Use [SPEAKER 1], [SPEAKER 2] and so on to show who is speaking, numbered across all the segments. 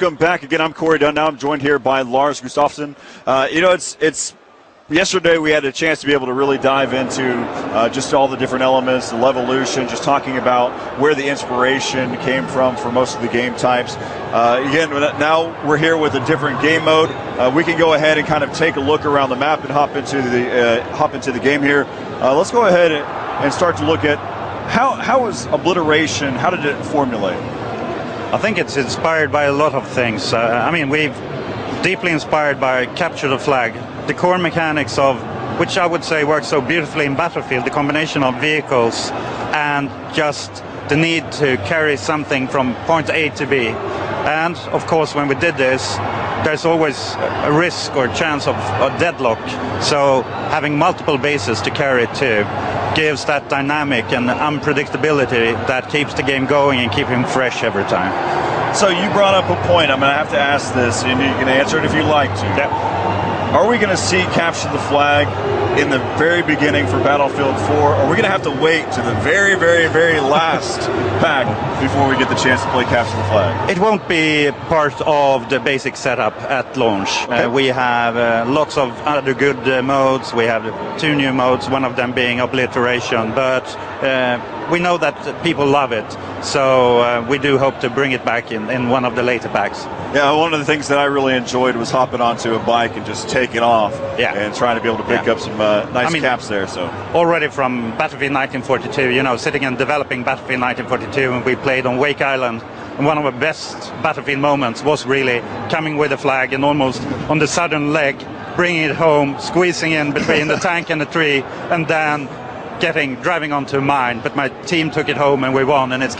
[SPEAKER 1] welcome back again. I'm Corey Dunn. Now I'm joined here by Lars Gustafsson. It's yesterday we had a chance to be able to really dive into just all the different elements, the Levolution, just talking about where the inspiration came from for most of the game types. Again, now we're here with a different game mode. We can go ahead and kind of take a look around the map and hop into the game here. Let's go ahead and start to look at how was Obliteration, how did it formulate?
[SPEAKER 2] I think it's inspired by a lot of things. We've deeply inspired by Capture the Flag, the core mechanics of which I would say works so beautifully in Battlefield, the combination of vehicles and just the need to carry something from point A to B. And of course, when we did this, there's always a risk or chance of a deadlock. So having multiple bases to carry it to gives that dynamic and unpredictability that keeps the game going and keeping fresh every time.
[SPEAKER 1] So you brought up a point. I'm going to have to ask this, and you can answer it if you like to.
[SPEAKER 2] Yeah.
[SPEAKER 1] Are we going to see Capture the Flag in the very beginning for Battlefield 4? Or are we going to have to wait to the very, very, very last pack before we get the chance to play Capture the Flag?
[SPEAKER 2] It won't be part of the basic setup at launch.
[SPEAKER 1] Okay.
[SPEAKER 2] We have lots of other good modes. We have 2 new modes, one of them being Obliteration. But we know that people love it. So we do hope to bring it back in one of the later packs.
[SPEAKER 1] Yeah, one of the things that I really enjoyed was hopping onto a bike and just taking off and trying to be able to pick up some nice caps there. So
[SPEAKER 2] already from Battlefield 1942, sitting and developing Battlefield 1942, and we played on Wake Island. And one of the best Battlefield moments was really coming with a flag and almost on the southern leg, bringing it home, squeezing in between the tank and the tree, and then driving onto a mine. But my team took it home and we won. And it's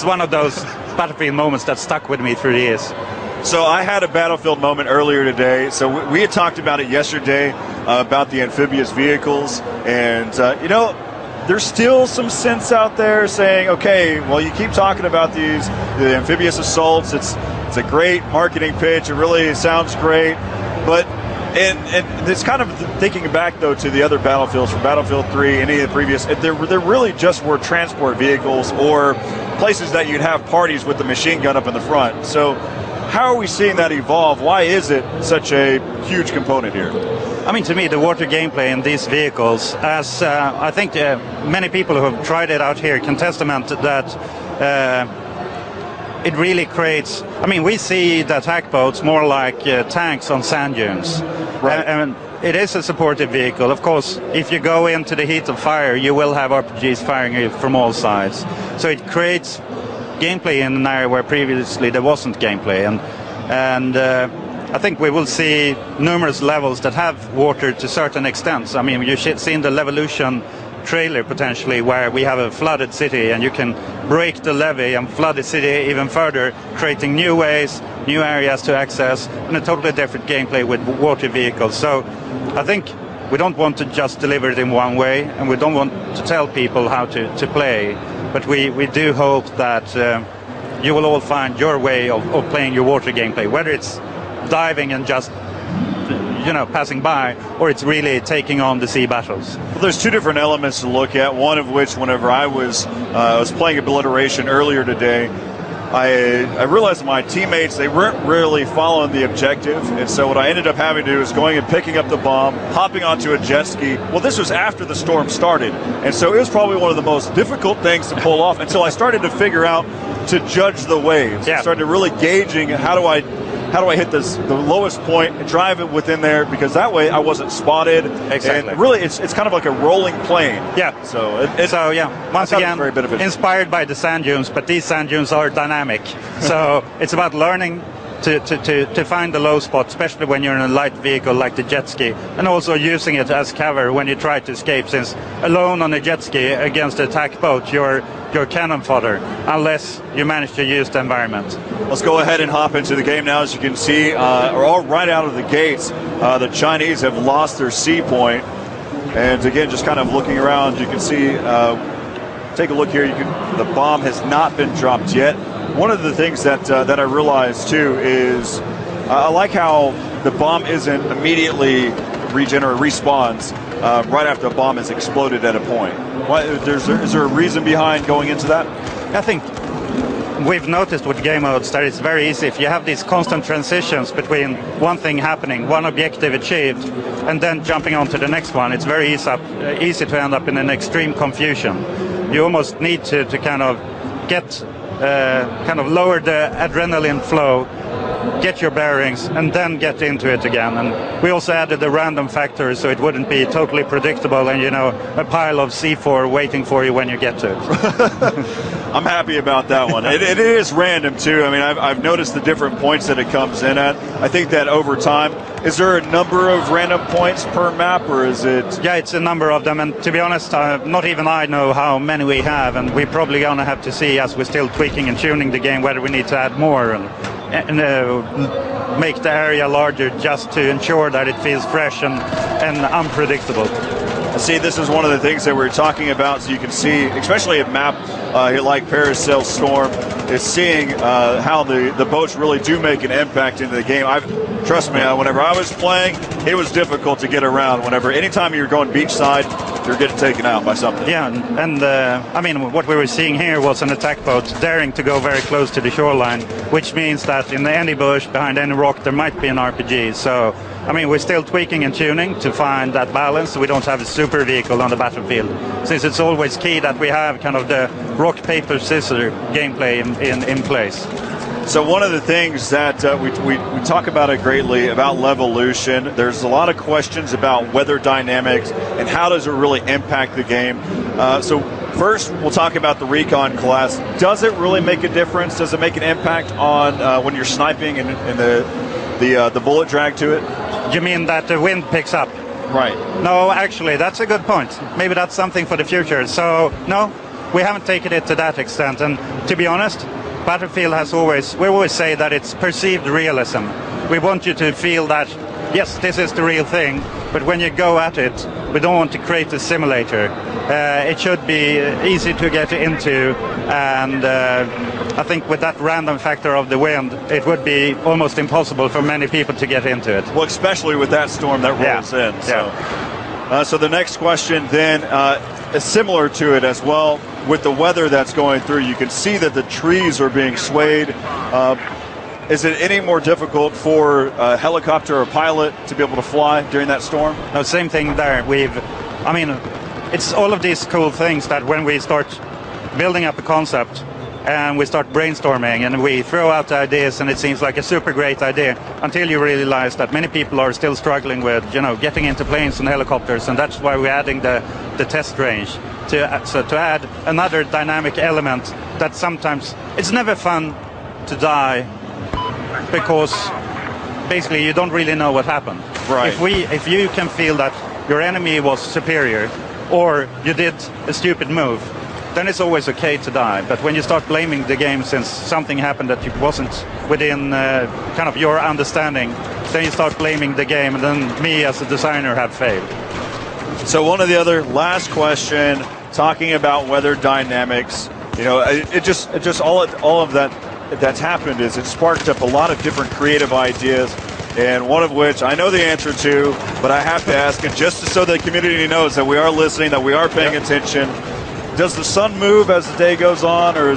[SPEAKER 2] one of those Battlefield moments that stuck with me through the years.
[SPEAKER 1] So I had a Battlefield moment earlier today. So we had talked about it yesterday about the amphibious vehicles, and there's still some sense out there saying, okay, well, you keep talking about the amphibious assaults. It's a great marketing pitch. It really sounds great, but and it's kind of thinking back though to the other Battlefields, from Battlefield 3, any of the previous. There really just were transport vehicles or places that you'd have parties with the machine gun up in the front. So how are we seeing that evolve? Why is it such a huge component here?
[SPEAKER 2] To me, the water gameplay in these vehicles, as I think many people who have tried it out here can testament that it really creates. We see the attack boats more like tanks on sand dunes.
[SPEAKER 1] Right.
[SPEAKER 2] And it is a supportive vehicle. Of course, if you go into the heat of fire, you will have RPGs firing you from all sides. So it creates gameplay in an area where previously there wasn't gameplay, and I think we will see numerous levels that have water to certain extents. You should see in the Levolution trailer potentially where we have a flooded city and you can break the levee and flood the city even further, creating new ways, new areas to access, and a totally different gameplay with water vehicles. So I think we don't want to just deliver it in one way, and we don't want to tell people how to play, but we do hope that you will all find your way of playing your water gameplay, whether it's diving and just passing by, or it's really taking on the sea battles.
[SPEAKER 1] Well, there's 2 different elements to look at, one of which, whenever I was playing Obliteration earlier today, I realized my teammates, they weren't really following the objective, and so what I ended up having to do is going and picking up the bomb, hopping onto a jet ski. Well, this was after the storm started, and so it was probably one of the most difficult things to pull off until I started to figure out to judge the waves.
[SPEAKER 2] Yeah.
[SPEAKER 1] I started really gauging how do I hit the lowest point and drive it within there, because that way I wasn't spotted.
[SPEAKER 2] Exactly.
[SPEAKER 1] And really, it's kind of like a rolling plane.
[SPEAKER 2] Yeah.
[SPEAKER 1] So
[SPEAKER 2] once again,
[SPEAKER 1] very beneficial.
[SPEAKER 2] Inspired by the sand dunes, but these sand dunes are dynamic. So it's about learning to find the low spot, especially when you're in a light vehicle like the jet ski, and also using it as cover when you try to escape, since alone on a jet ski against an attack boat, you're cannon fodder, unless you manage to use the environment.
[SPEAKER 1] Let's go ahead and hop into the game now. As you can see, all right out of the gates, the Chinese have lost their C point. And again, just kind of looking around, you can see, take a look here, the bomb has not been dropped yet. One of the things that I realized too is I like how the bomb isn't immediately respawns right after a bomb has exploded at a point. Is there a reason behind going into that?
[SPEAKER 2] I think we've noticed with game modes that it's very easy if you have these constant transitions between one thing happening, one objective achieved, and then jumping on to the next one. It's very easy to end up in an extreme confusion. You almost need to kind of get kind of lower the adrenaline flow, get your bearings, and then get into it again. And we also added the random factor so it wouldn't be totally predictable and, you know, a pile of C4 waiting for you when you get to it.
[SPEAKER 1] I'm happy about that one. It is random too. I mean, I've noticed the different points that it comes in at. I think that over time, is there a number of random points per map, or is it?
[SPEAKER 2] Yeah, it's a number of them, and to be honest, not even I know how many we have, and we're probably going to have to see as we're still tweaking and tuning the game whether we need to add more and make the area larger just to ensure that it feels fresh and unpredictable.
[SPEAKER 1] See, this is one of the things that we're talking about, so you can see, especially a map like Parasail Storm, is seeing how the boats really do make an impact into the game. Trust me, whenever I was playing, it was difficult to get around. Anytime you're going beachside, you're getting taken out by something.
[SPEAKER 2] Yeah, and I mean, what we were seeing here was an attack boat daring to go very close to the shoreline, which means that in any bush, behind any rock, there might be an RPG. So, I mean, we're still tweaking and tuning to find that balance so we don't have a super vehicle on the battlefield, since it's always key that we have kind of the rock, paper, scissors gameplay in place.
[SPEAKER 1] So one of the things that we talk about it greatly about Levolution, there's a lot of questions about weather dynamics and how does it really impact the game. So first, we'll talk about the Recon class. Does it really make a difference? Does it make an impact on when you're sniping and the bullet drag to it?
[SPEAKER 2] You mean that the wind picks up?
[SPEAKER 1] Right.
[SPEAKER 2] No, actually, that's a good point. Maybe that's something for the future. So, no, we haven't taken it to that extent. And to be honest, Battlefield we always say that it's perceived realism. We want you to feel that, yes, this is the real thing, but when you go at it, we don't want to create a simulator. It should be easy to get into, and I think with that random factor of the wind, it would be almost impossible for many people to get into it.
[SPEAKER 1] Well, especially with that storm that rolls in. So.
[SPEAKER 2] Yeah.
[SPEAKER 1] So the next question then is similar to it as well. With the weather that's going through, you can see that the trees are being swayed. Is it any more difficult for a helicopter or pilot to be able to fly during that storm?
[SPEAKER 2] No, same thing there. It's all of these cool things that when we start building up a concept and we start brainstorming and we throw out ideas and it seems like a super great idea until you realize that many people are still struggling with, getting into planes and helicopters, and that's why we're adding the test range to add another dynamic element that sometimes it's never fun to die because basically you don't really know what happened.
[SPEAKER 1] Right.
[SPEAKER 2] If you can feel that your enemy was superior or you did a stupid move, then it's always okay to die. But when you start blaming the game since something happened that wasn't within kind of your understanding, then you start blaming the game, and then me as a designer have failed.
[SPEAKER 1] So one of the other last question, talking about weather dynamics, it just all of that's happened is it sparked up a lot of different creative ideas, and one of which I know the answer to, but I have to ask it just so the community knows that we are listening, that we are paying attention. Does the sun move as the day goes on, or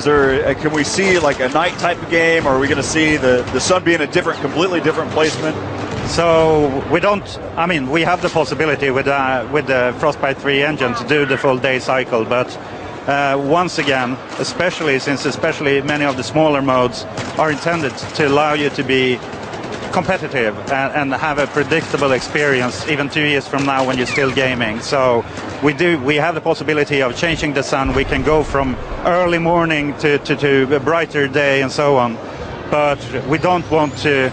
[SPEAKER 1] can we see like a night type of game, or are we going to see the sun be in a completely different placement?
[SPEAKER 2] So we have the possibility with the Frostbite 3 engine to do the full day cycle, but once again, especially many of the smaller modes are intended to allow you to be competitive and have a predictable experience even 2 years from now when you're still gaming. So we have the possibility of changing the sun. We can go from early morning to a brighter day and so on, but we don't want to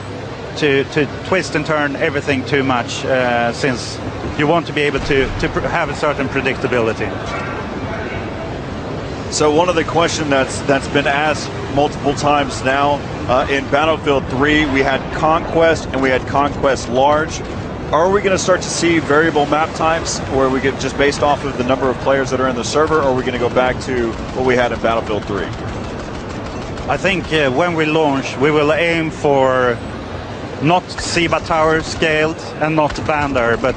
[SPEAKER 2] twist and turn everything too much since you want to be able to have a certain predictability.
[SPEAKER 1] So one of the questions that's been asked multiple times now, in Battlefield 3, we had Conquest and we had Conquest Large. Are we going to start to see variable map types where we get just based off of the number of players that are in the server, or are we going to go back to what we had in Battlefield 3?
[SPEAKER 2] I think when we launch, we will aim for not Siba Tower scaled and not Bandar, but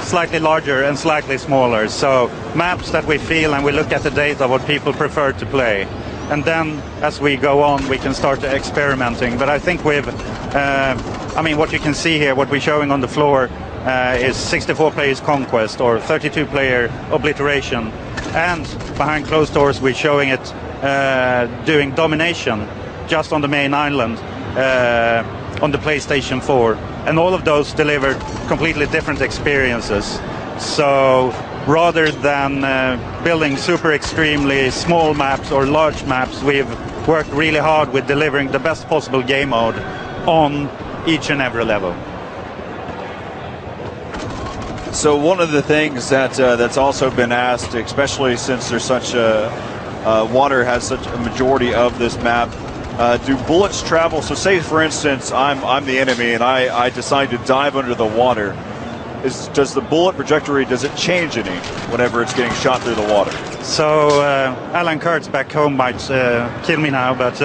[SPEAKER 2] slightly larger and slightly smaller. So maps that we feel and we look at the data what people prefer to play. and then as we go on, we can start experimenting. But I think we've, I mean, what you can see here, what we're showing on the floor is 64 players Conquest or 32 player Obliteration, and behind closed doors we're showing it doing Domination just on the main island on the PlayStation 4, and all of those delivered completely different experiences. So rather than building super extremely small maps or large maps, we've worked really hard with delivering the best possible game mode on each and every level.
[SPEAKER 1] So one of the things that's also been asked, especially since there's such water has such a majority of this map, do bullets travel? So say, for instance, I'm the enemy and I decide to dive under the water. Does the bullet trajectory, does it change any whenever it's getting shot through the water?
[SPEAKER 2] So Alan Kurtz back home might kill me now, but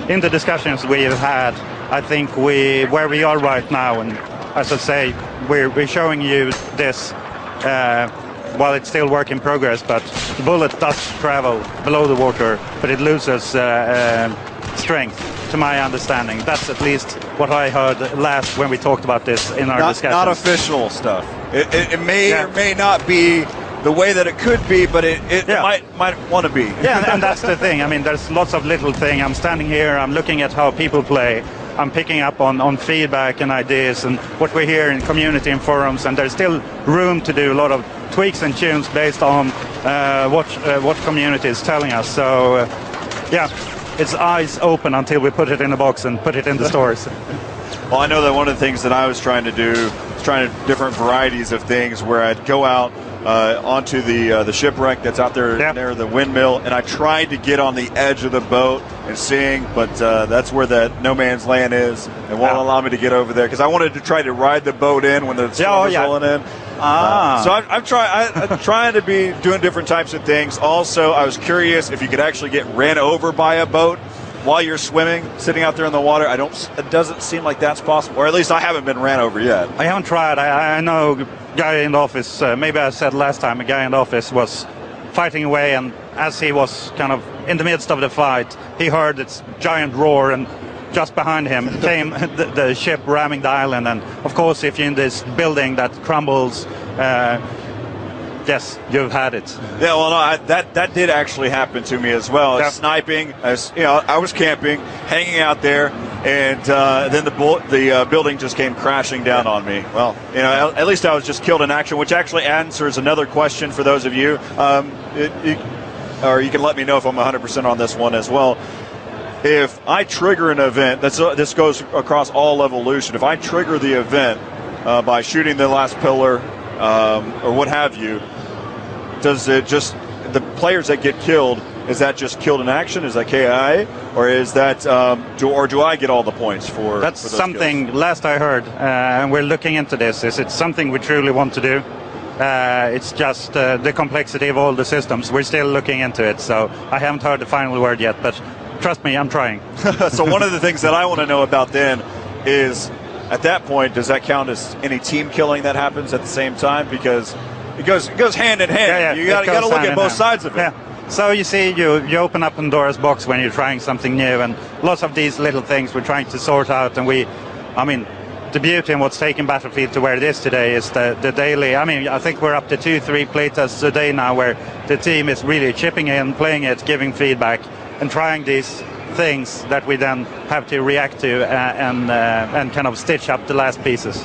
[SPEAKER 2] in the discussions we've had, I think where we are right now, and as I say, we're showing you this while it's still work in progress, but the bullet does travel below the water, but it loses strength, to my understanding. That's at least what I heard last when we talked about this in our discussions.
[SPEAKER 1] Not official stuff. It may or may not be the way that it could be, but it might want to be.
[SPEAKER 2] Yeah, and that's the thing. I mean, there's lots of little things. I'm standing here, I'm looking at how people play. I'm picking up on feedback and ideas and what we hear in community and forums, and there's still room to do a lot of tweaks and tunes based on what community is telling us. So, yeah, it's eyes open until we put it in a box and put it in the stores.
[SPEAKER 1] Well, I know that one of the things that I was trying to do is trying different varieties of things where I'd go out onto the shipwreck that's out there near the windmill, and I tried to get on the edge of the boat and sing, but that's where that no man's land is, and won't allow me to get over there because I wanted to try to ride the boat in when the storm was rolling in. So I'm trying to be doing different types of things. Also, I was curious if you could actually get ran over by a boat while you're swimming, sitting out there in the water. It doesn't seem like that's possible, or at least I haven't been ran over yet.
[SPEAKER 2] I haven't tried. I know a guy in the office, maybe I said last time, a guy in the office was fighting away, and as he was kind of in the midst of the fight, he heard its giant roar, and just behind him came the ship ramming the island. And of course, if you're in this building that crumbles, yes, you've had it. Yeah, well, no, that did actually happen to me as well. I was sniping, I was camping, hanging out there, and then the building just came crashing down on me. Well, at least I was just killed in action, which actually answers another question for those of you. Or you can let me know if I'm 100% on this one as well. If I trigger an event, this goes across all Evolution. If I trigger the event by shooting the last pillar or what have you, does it just, the players that get killed, is that just killed in action? Is that KI? Or is that, do I get all the points for That's
[SPEAKER 1] for those
[SPEAKER 2] something, kills? Last I heard, and we're looking into this, is it's something we truly want to do. It's just the complexity of all the systems. We're still looking into it, so I haven't heard the final word yet, but trust me, I'm trying.
[SPEAKER 1] So one of the things that I want to know about then is, at that point, does that count as any team killing that happens at the same time? Because it goes hand in hand. You got to look at both sides of it.
[SPEAKER 2] Yeah. So you see, you open up Pandora's box when you're trying something new, and lots of these little things we're trying to sort out. And the beauty in what's taken Battlefield to where it is today is the daily. I think we're up to 2-3 playtests a day now, where the team is really chipping in, playing it, giving feedback, and trying these things that we then have to react to and kind of stitch up the last pieces.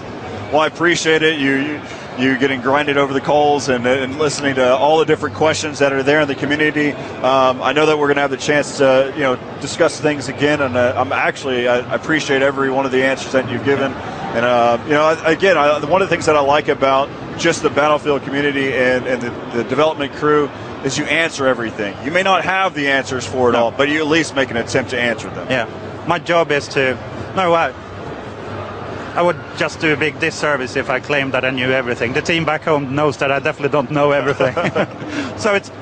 [SPEAKER 1] Well, I appreciate it. You getting grinded over the coals and listening to all the different questions that are there in the community. I know that we're going to have the chance to discuss things again, and I appreciate every one of the answers that you've given. And again, one of the things that I like about just the Battlefield community and the development crew is you answer everything. You may not have the answers for it all, but you at least make an attempt to answer them.
[SPEAKER 2] Yeah, my job is to I would just do a big disservice if I claimed that I knew everything. The team back home knows that I definitely don't know everything. So it's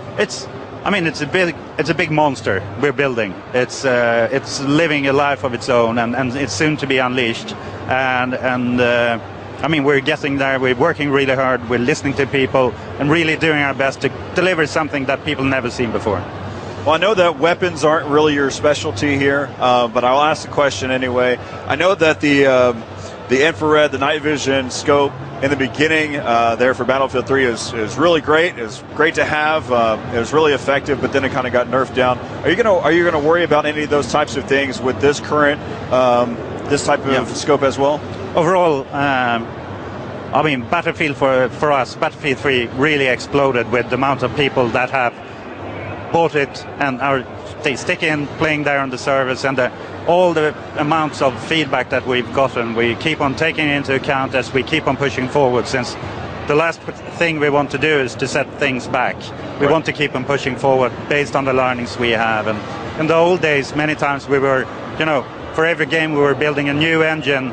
[SPEAKER 2] a big monster we're building. It's living a life of its own, and it's soon to be unleashed. And I mean, we're getting there, we're working really hard, we're listening to people, and really doing our best to deliver something that people never seen before.
[SPEAKER 1] Well, I know that weapons aren't really your specialty here, but I'll ask the question anyway. I know that the infrared, the night vision scope in the beginning there for Battlefield 3 is really great. It's great to have. It was really effective, but then it kind of got nerfed down. Are you gonna worry about any of those types of things with this current this type of scope as well?
[SPEAKER 2] Overall, I mean, Battlefield for us, Battlefield 3 really exploded with the amount of people that have bought it and they stick in playing there on the servers, and all the amounts of feedback that we've gotten, we keep on taking into account as we keep on pushing forward, since the last thing we want to do is to set things back. We want to keep on pushing forward based on the learnings we have. And in the old days, many times we were, for every game we were building a new engine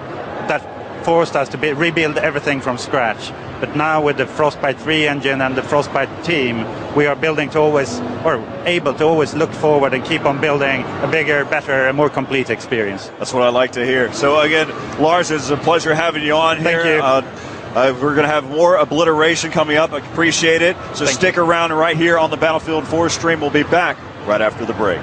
[SPEAKER 2] that forced us to rebuild everything from scratch. But now with the Frostbite 3 engine and the Frostbite team, we are able to always look forward and keep on building a bigger, better, and more complete experience.
[SPEAKER 1] That's what I like to hear. So again, Lars, it's a pleasure having you on here.
[SPEAKER 2] Thank you.
[SPEAKER 1] We're going to have more Obliteration coming up. I appreciate it. So stick around right here on the Battlefield 4 stream. We'll be back right after the break.